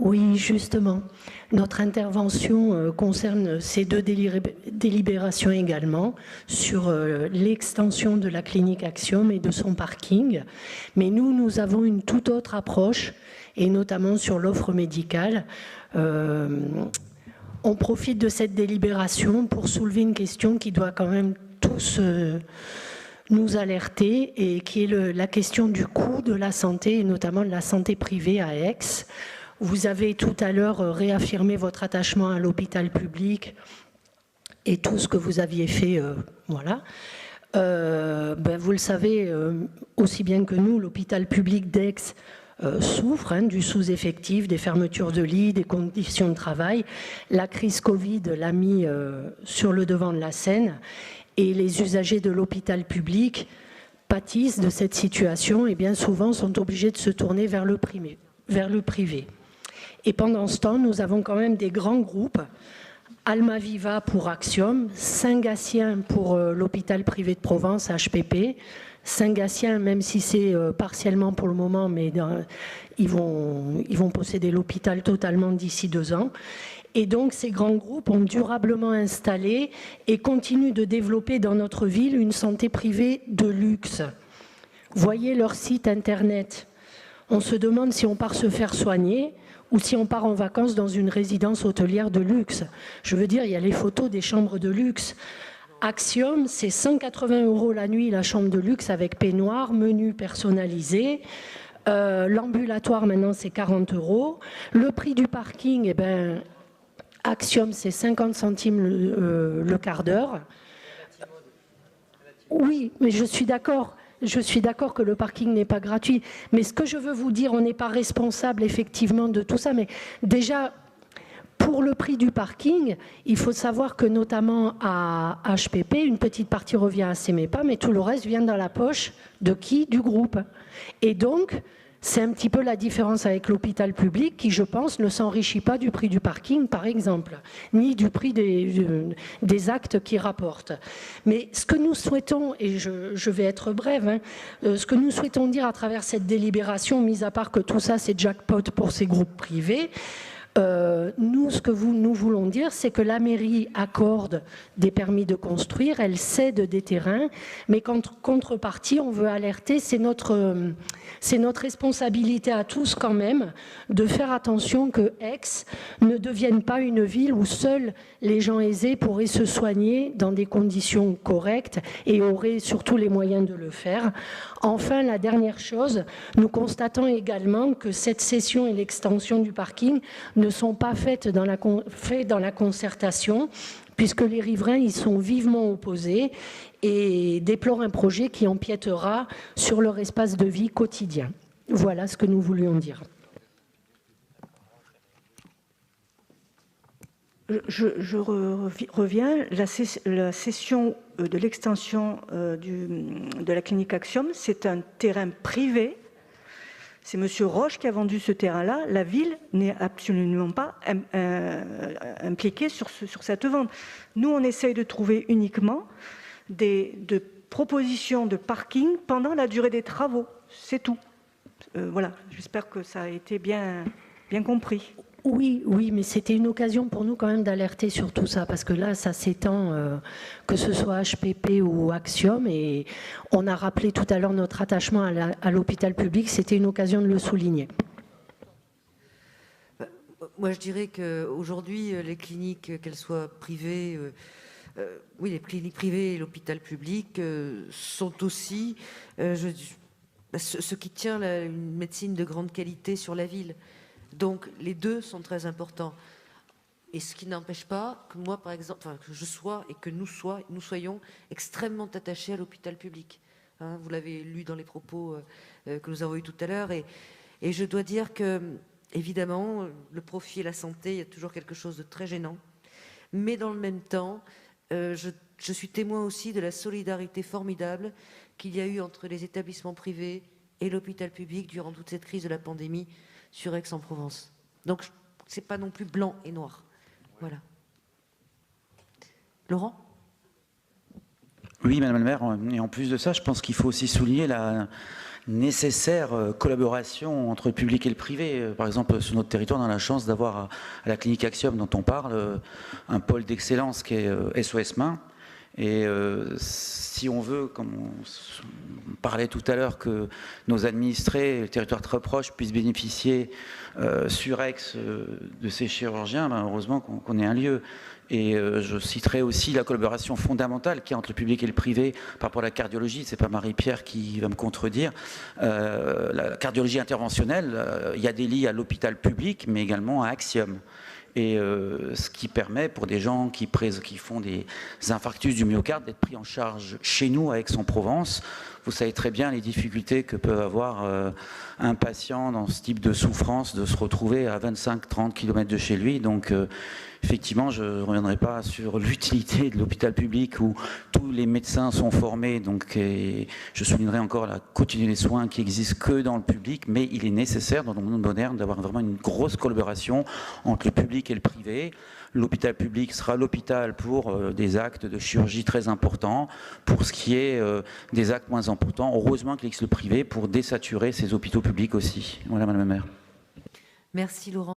Oui, justement. Notre intervention concerne ces deux délibérations également sur l'extension de la clinique Axiom et de son parking. Mais nous avons une toute autre approche, et notamment sur l'offre médicale. On profite de cette délibération pour soulever une question qui doit quand même tous nous alerter, et qui est la question du coût de la santé, et notamment de la santé privée à Aix. Vous avez tout à l'heure réaffirmé votre attachement à l'hôpital public et tout ce que vous aviez fait, voilà. Vous le savez aussi bien que nous, l'hôpital public d'Aix souffre du sous-effectif, des fermetures de lits, des conditions de travail. La crise Covid l'a mis sur le devant de la scène, et les usagers de l'hôpital public pâtissent de cette situation et bien souvent sont obligés de se tourner vers le privé. Et pendant ce temps, nous avons quand même des grands groupes, Almaviva pour Axiom, Saint-Gatien pour l'hôpital privé de Provence, HPP. Saint-Gatien, même si c'est partiellement pour le moment, mais ils vont posséder l'hôpital totalement d'ici 2 ans. Et donc ces grands groupes ont durablement installé et continuent de développer dans notre ville une santé privée de luxe. Voyez leur site internet. On se demande si on part se faire soigner ou si on part en vacances dans une résidence hôtelière de luxe. Je veux dire, il y a les photos des chambres de luxe. Axiom, c'est 180 € la nuit, la chambre de luxe avec peignoir, menu personnalisé. L'ambulatoire, maintenant, c'est 40 €. Le prix du parking, Axiom, c'est 50 centimes le quart d'heure. Oui, mais je suis d'accord. Je suis d'accord que le parking n'est pas gratuit. Mais ce que je veux vous dire, on n'est pas responsable effectivement de tout ça. Mais déjà, pour le prix du parking, il faut savoir que notamment à HPP, une petite partie revient à CEMEPA, mais tout le reste vient dans la poche de qui? Du groupe. Et donc, c'est un petit peu la différence avec l'hôpital public qui, je pense, ne s'enrichit pas du prix du parking, par exemple, ni du prix des actes qu'il rapporte. Mais ce que nous souhaitons, et je vais être brève, ce que nous souhaitons dire à travers cette délibération, mis à part que tout ça, c'est jackpot pour ces groupes privés, nous, ce que nous voulons dire, c'est que la mairie accorde des permis de construire, elle cède des terrains, mais contrepartie, on veut alerter, c'est notre responsabilité à tous quand même de faire attention que Aix ne devienne pas une ville où seuls les gens aisés pourraient se soigner dans des conditions correctes et auraient surtout les moyens de le faire. Enfin, la dernière chose, nous constatons également que cette cession et l'extension du parking ne sont pas faites dans la concertation, puisque les riverains y sont vivement opposés et déplorent un projet qui empiétera sur leur espace de vie quotidien. Voilà ce que nous voulions dire. Je reviens, la cession de l'extension de la clinique Axiom, c'est un terrain privé. C'est M. Roche qui a vendu ce terrain-là. La ville n'est absolument pas impliquée sur cette vente. Nous, on essaye de trouver uniquement de propositions de parking pendant la durée des travaux. C'est tout. Voilà, j'espère que ça a été bien compris. Oui, mais c'était une occasion pour nous quand même d'alerter sur tout ça, parce que là, ça s'étend, que ce soit HPP ou Axiom, et on a rappelé tout à l'heure notre attachement à l'hôpital public, c'était une occasion de le souligner. Moi, je dirais qu'aujourd'hui, les cliniques, qu'elles soient privées, oui, les cliniques privées et l'hôpital public sont aussi ce qui tient une médecine de grande qualité sur la ville. Donc, les deux sont très importants. Et ce qui n'empêche pas que moi, par exemple, que je sois et que nous soyons extrêmement attachés à l'hôpital public. Hein, vous l'avez lu dans les propos que nous avons eus tout à l'heure. Et je dois dire que, évidemment, le profit et la santé, il y a toujours quelque chose de très gênant. Mais dans le même temps, je suis témoin aussi de la solidarité formidable qu'il y a eu entre les établissements privés et l'hôpital public durant toute cette crise de la pandémie sur Aix-en-Provence. Donc, c'est pas non plus blanc et noir. Voilà. Laurent ? Oui, Madame la maire, et en plus de ça, je pense qu'il faut aussi souligner la nécessaire collaboration entre le public et le privé. Par exemple, sur notre territoire, on a la chance d'avoir à la clinique Axiom dont on parle, un pôle d'excellence qui est SOS Main. Et si on veut, comme on parlait tout à l'heure, que nos administrés, le territoire très proche, puissent bénéficier sur Aix de ces chirurgiens, ben heureusement qu'on ait un lieu. Et je citerai aussi la collaboration fondamentale qu'il y a entre le public et le privé par rapport à la cardiologie. C'est pas Marie-Pierre qui va me contredire. La cardiologie interventionnelle, il y a des lits à l'hôpital public, mais également à Axiom. Et ce qui permet pour des gens qui font des infarctus du myocarde d'être pris en charge chez nous à Aix-en-Provence. Vous savez très bien les difficultés que peut avoir un patient dans ce type de souffrance de se retrouver à 25-30 km de chez lui. Donc effectivement, je ne reviendrai pas sur l'utilité de l'hôpital public où tous les médecins sont formés. Donc, et je soulignerai encore la continuité des soins qui existe que dans le public, mais il est nécessaire dans le monde moderne d'avoir vraiment une grosse collaboration entre le public et le privé. L'hôpital public sera l'hôpital pour des actes de chirurgie très importants. Pour ce qui est des actes moins importants, heureusement qu'il existe le privé pour désaturer ces hôpitaux publics aussi. Voilà, Madame la maire. Merci Laurent.